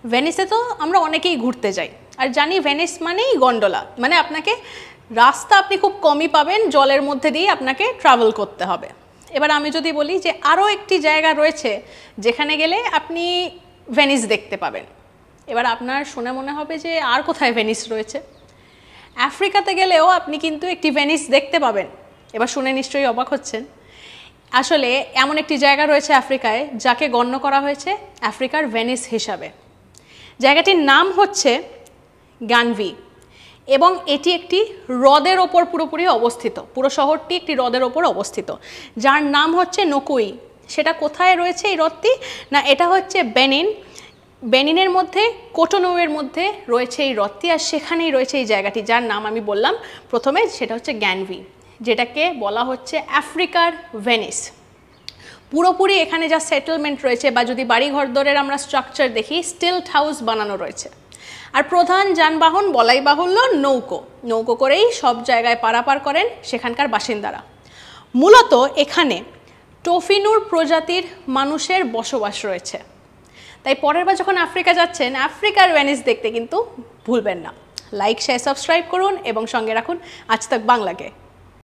ভেনিসে তো আমরা অনেকেই ঘুরতে যাই, আর জানি ভেনিস মানেই গন্ডোলা, মানে আপনাকে রাস্তা আপনি খুব কমই পাবেন, জলের মধ্যে দিয়ে আপনাকে ট্রাভেল করতে হবে। এবার আমি যদি বলি যে আরও একটি জায়গা রয়েছে যেখানে গেলে আপনি ভেনিস দেখতে পাবেন, এবার আপনার শুনে মনে হবে যে আর কোথায় ভেনিস রয়েছে। আফ্রিকাতে গেলেও আপনি কিন্তু একটি ভেনিস দেখতে পাবেন। এবার শুনে নিশ্চয়ই অবাক হচ্ছেন, আসলে এমন একটি জায়গা রয়েছে আফ্রিকায় যাকে গণ্য করা হয়েছে আফ্রিকার ভেনিস হিসাবে। জায়গাটির নাম হচ্ছে গানভি, এবং এটি একটি হ্রদের ওপর পুরোপুরি অবস্থিত। পুরো শহরটি একটি হ্রদের ওপর অবস্থিত, যার নাম হচ্ছে নকুই। সেটা কোথায় রয়েছে এই হ্রদটি? না, এটা হচ্ছে বেনিনের মধ্যে কোটোনুয়ের মধ্যে রয়েছে এই হ্রদটি, আর সেখানেই রয়েছে এই জায়গাটি যার নাম আমি বললাম প্রথমে, সেটা হচ্ছে গানভি, যেটাকে বলা হচ্ছে আফ্রিকার ভেনিস। পুরোপুরি এখানে যা সেটেলমেন্ট রয়েছে, বা যদি বাড়িঘর দরের আমরা স্ট্রাকচার দেখি, স্টিলথ হাউস বানানো রয়েছে। আর প্রধান যানবাহন বলাই বাহুল্য নৌকো করেই সব জায়গায় পারাপার করেন সেখানকার বাসিন্দারা। মূলত এখানে টোফিনুর প্রজাতির মানুষের বসবাস রয়েছে। তাই পরের বার যখন আফ্রিকা যাচ্ছেন, আফ্রিকার ভেনিস দেখতে কিন্তু ভুলবেন না। লাইক, শেয়ার, সাবস্ক্রাইব করুন এবং সঙ্গে রাখুন আজ তাক বাংলাকে।